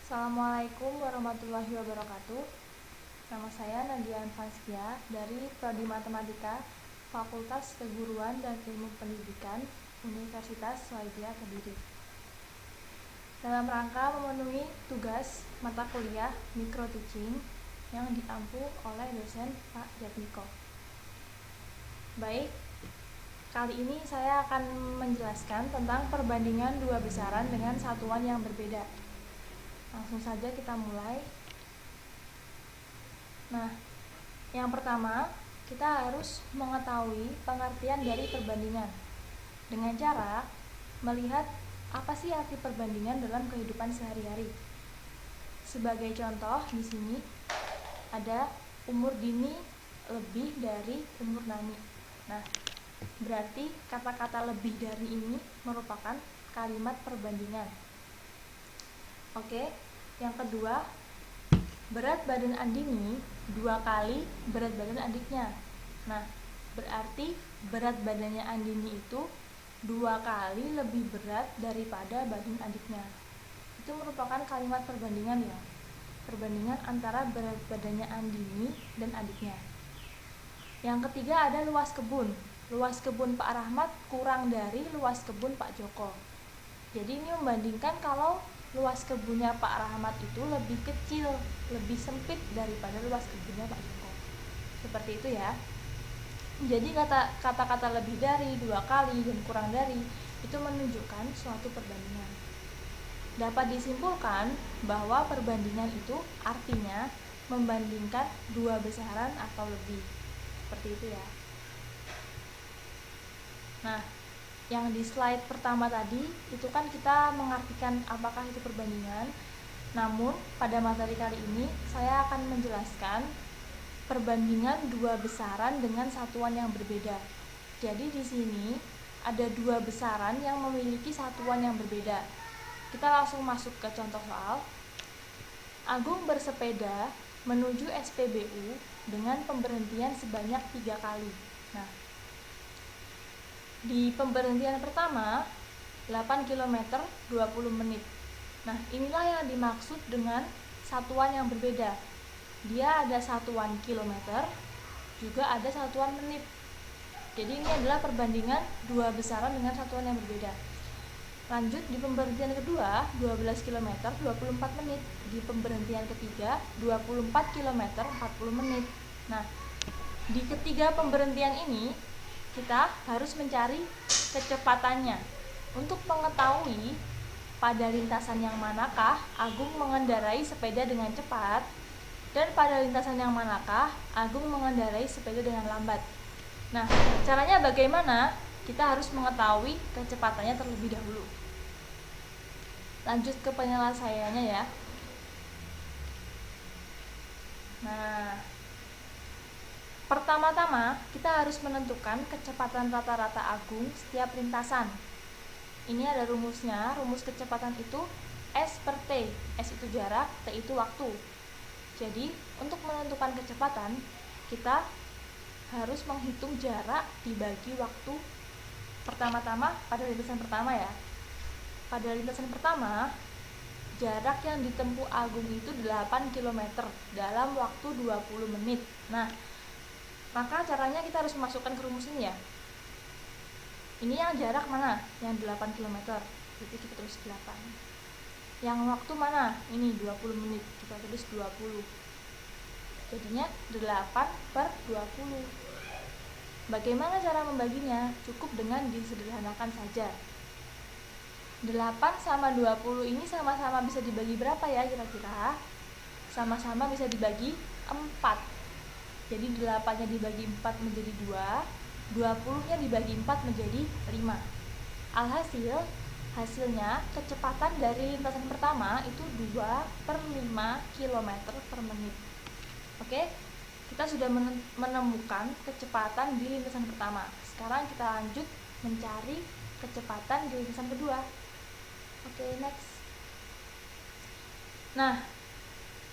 Assalamualaikum warahmatullahi wabarakatuh. Nama saya Nadia Anfaskia dari Prodi Matematika Fakultas Keguruan dan Ilmu Pendidikan Universitas Swaidya Kediri. Dalam rangka memenuhi tugas mata kuliah Micro Teaching yang diampu oleh dosen Pak Jatmiko. Baik, kali ini saya akan menjelaskan tentang perbandingan dua besaran dengan satuan yang berbeda. Langsung saja kita mulai. Nah, yang pertama, kita harus mengetahui pengertian dari perbandingan dengan cara melihat apa sih arti perbandingan dalam kehidupan sehari-hari. Sebagai contoh, di sini ada umur dini lebih dari umur nani. Nah, berarti kata-kata lebih dari ini merupakan kalimat perbandingan. Oke, yang kedua, berat badan Andini 2 kali berat badan adiknya. Nah, berarti berat badannya Andini itu 2 kali lebih berat daripada badan adiknya. Itu merupakan kalimat perbandingan ya. Perbandingan antara berat badannya Andini dan adiknya. Yang ketiga ada luas kebun. Luas kebun Pak Rahmat kurang dari luas kebun Pak Joko. Jadi ini membandingkan kalau luas kebunnya Pak Rahmat itu lebih kecil, lebih sempit daripada luas kebunnya Pak Joko. Seperti itu ya. Jadi kata-kata lebih dari, 2 kali, dan kurang dari itu menunjukkan suatu perbandingan. Dapat disimpulkan bahwa perbandingan itu artinya membandingkan dua besaran atau lebih. Seperti itu ya. Nah, yang di slide pertama tadi itu kan kita mengartikan apakah itu perbandingan. Namun pada materi kali ini saya akan menjelaskan perbandingan dua besaran dengan satuan yang berbeda. Jadi di sini ada dua besaran yang memiliki satuan yang berbeda. Kita langsung masuk ke contoh soal. Agung bersepeda menuju SPBU dengan pemberhentian sebanyak 3 kali. Nah, di pemberhentian pertama 8 km 20 menit. Nah, inilah yang dimaksud dengan satuan yang berbeda. Dia ada satuan kilometer, juga ada satuan menit. Jadi ini adalah perbandingan dua besaran dengan satuan yang berbeda. Lanjut di pemberhentian kedua 12 km 24 menit. Di pemberhentian ketiga 24 km 40 menit. Nah, di ketiga pemberhentian ini kita harus mencari kecepatannya. Untuk mengetahui pada lintasan yang manakah Agung mengendarai sepeda dengan cepat dan pada lintasan yang manakah Agung mengendarai sepeda dengan lambat. Nah, caranya bagaimana? Kita harus mengetahui kecepatannya terlebih dahulu. Lanjut ke penyelesaiannya ya. Nah, pertama-tama kita harus menentukan kecepatan rata-rata Agung setiap lintasan. Ini ada rumusnya. Rumus kecepatan itu S per T. S itu jarak, T itu waktu. Jadi untuk menentukan kecepatan kita harus menghitung jarak dibagi waktu. Pertama-tama pada lintasan pertama ya. Pada lintasan pertama jarak yang ditempuh Agung itu 8 km dalam waktu 20 menit. Nah, maka caranya kita harus memasukkan ke rumus ini ya. Ini yang jarak mana? Yang 8 km. Jadi kita tulis 8. Yang waktu mana? Ini 20 menit. Kita tulis 20. Jadinya 8 per 20. Bagaimana cara membaginya? Cukup dengan disederhanakan saja. 8 sama 20 ini sama-sama bisa dibagi berapa ya kira-kira? Sama-sama bisa dibagi 4. Jadi 8-nya dibagi 4 menjadi 2, 20-nya dibagi 4 menjadi 5. Alhasil, hasilnya kecepatan dari lintasan pertama itu 2 per 5 km per menit. Oke, kita sudah menemukan kecepatan di lintasan pertama. Sekarang kita lanjut mencari kecepatan di lintasan kedua. Oke, next. Nah,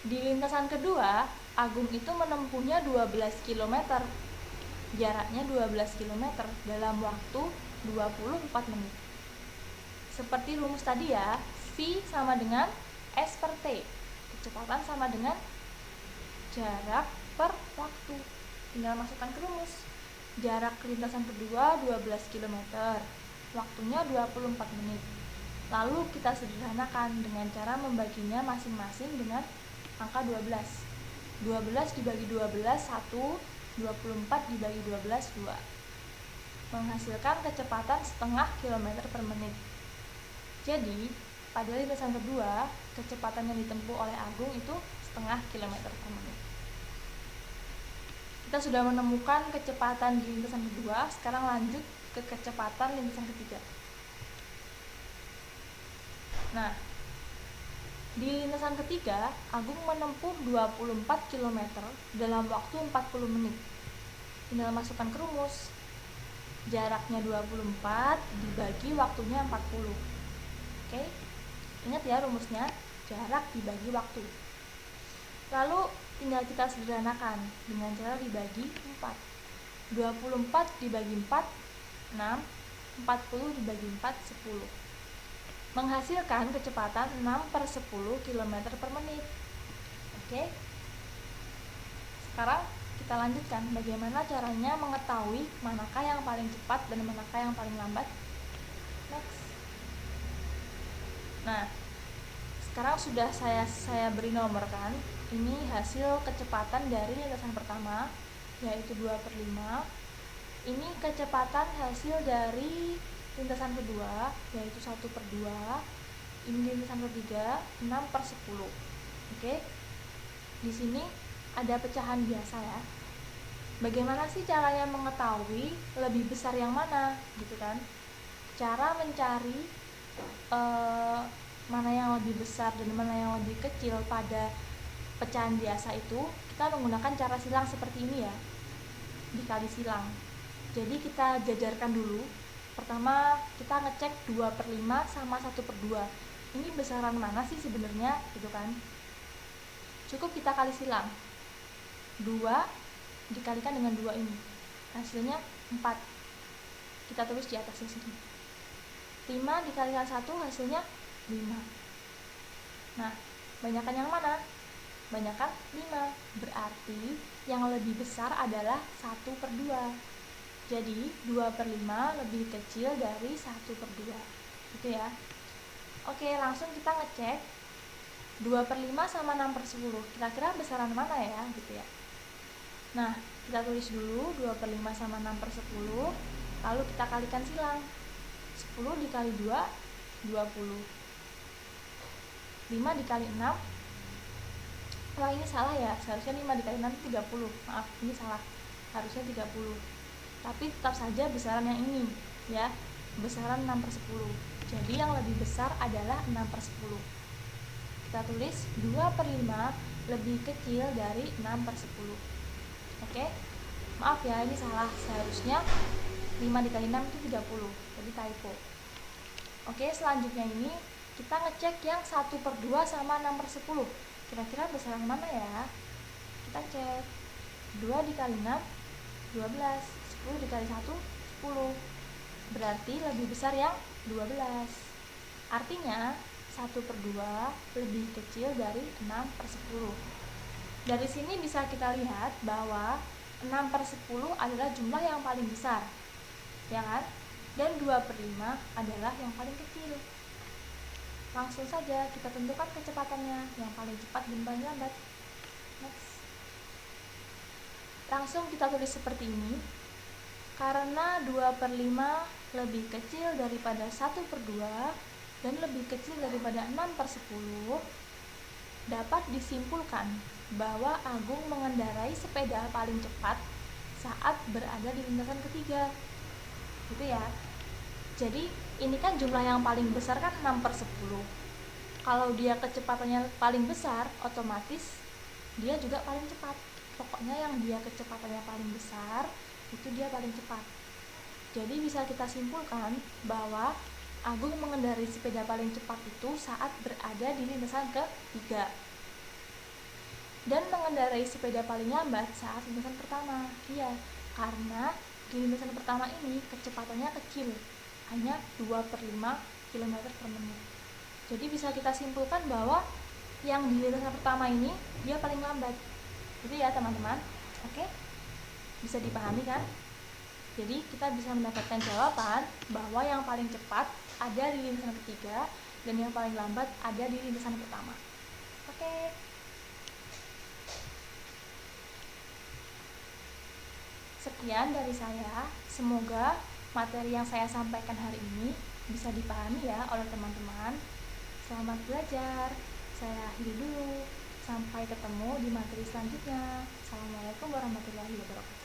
di lintasan kedua Agung itu menempuhnya 12 km. Jaraknya 12 km dalam waktu 24 menit. Seperti rumus tadi ya, V sama dengan S per T. Kecepatan sama dengan jarak per waktu. Tinggal masukkan ke rumus. Jarak lintasan kedua 12 km, waktunya 24 menit. Lalu kita sederhanakan dengan cara membaginya masing-masing dengan angka 12. 12 dibagi 12, 1. 24 dibagi 12, 2. Menghasilkan kecepatan setengah kilometer per menit. Jadi, pada lintasan kedua, kecepatan yang ditempuh oleh Agung itu setengah kilometer per menit. Kita sudah menemukan kecepatan di lintasan kedua, sekarang lanjut ke kecepatan lintasan ketiga. Nah, di lintasan ketiga, Agung menempuh 24 km dalam waktu 40 menit. Tinggal masukkan ke rumus. Jaraknya 24 dibagi waktunya 40. Oke? Ingat ya rumusnya, jarak dibagi waktu. Lalu tinggal kita sederhanakan dengan cara dibagi 4. 24 dibagi 4, 6. 40 dibagi 4, 10. Menghasilkan kecepatan 6 per 10 km per menit. Oke? Sekarang kita lanjutkan bagaimana caranya mengetahui manakah yang paling cepat dan manakah yang paling lambat. Next. Nah, sekarang sudah saya beri nomor kan. Ini hasil kecepatan dari lintasan pertama, yaitu 2/5. Ini kecepatan hasil dari lintasan kedua, yaitu 1/2. Ini lintasan ketiga, 6/10. Oke. Di sini ada pecahan biasa ya. Bagaimana sih caranya mengetahui lebih besar yang mana, gitu kan? Cara mencari mana yang lebih besar dan mana yang lebih kecil pada pecahan biasa itu, kita menggunakan cara silang seperti ini ya, dikali silang. Jadi kita jajarkan dulu. Pertama kita ngecek 2/5 sama 1/2. Ini besaran mana sih sebenarnya, gitu kan? Cukup kita kali silang. 2 dikalikan dengan 2 ini, hasilnya 4. Kita tulis di atasnya sini. 5 dikalikan 1 hasilnya 5. Nah, banyakkan yang mana? Banyakkan 5. Berarti yang lebih besar adalah 1/2. Jadi 2/5 lebih kecil dari 1/2. Gitu ya. Oke, langsung kita ngecek 2/5 sama 6/10. Kira-kira besaran mana ya, gitu ya. Nah, kita tulis dulu 2/5 sama 6/10. Lalu kita kalikan silang. 10 dikali 2, 20. 5 dikali 6. Wah, ini salah ya. Seharusnya 5 dikali 6 itu 30. Maaf, ini salah. Harusnya 30. Tapi tetap saja besaran yang ini, ya. Besaran 6/10. Jadi yang lebih besar adalah 6/10. Kita tulis 2/5 lebih kecil dari 6/10. Oke? Maaf ya, ini salah. Seharusnya 5 dikali 6 itu 30. Jadi typo. Oke, selanjutnya ini kita ngecek yang 1/2 sama 6/10. Kira-kira besaran mana ya? Kita cek. 2 dikali 6, 12. 10 dikali 1, 10. Berarti lebih besar yang 12. Artinya 1/2 lebih kecil dari 6/10. Dari sini bisa kita lihat bahwa 6/10 adalah jumlah yang paling besar, ya kan? Dan 2/5 adalah yang paling kecil. Langsung saja kita tentukan kecepatannya, yang paling cepat dan paling lambat. Next. Langsung kita tulis seperti ini. Karena 2/5 lebih kecil daripada 1/2 dan lebih kecil daripada 6/10, dapat disimpulkan bahwa Agung mengendarai sepeda paling cepat saat berada di lintasan ketiga. Gitu ya. Jadi ini kan jumlah yang paling besar kan 6/10. Kalau dia kecepatannya paling besar, otomatis dia juga paling cepat. Pokoknya yang dia kecepatannya paling besar, itu dia paling cepat. Jadi bisa kita simpulkan bahwa Agung mengendarai sepeda paling cepat itu saat berada di lintasan ketiga. Dan mengendarai sepeda paling lambat saat lintasan pertama. Iya, karena di lintasan pertama ini kecepatannya kecil, hanya 2/5 km per menit. Jadi bisa kita simpulkan bahwa yang di lintasan pertama ini dia paling lambat. Itu ya teman-teman. Oke, bisa dipahami kan? Jadi kita bisa mendapatkan jawaban bahwa yang paling cepat ada di lintasan ketiga dan yang paling lambat ada di lintasan pertama. Oke. Sekian dari saya. Semoga materi yang saya sampaikan hari ini bisa dipahami ya oleh teman-teman. Selamat belajar. Saya akhiri dulu. Sampai ketemu di materi selanjutnya. Assalamualaikum warahmatullahi wabarakatuh.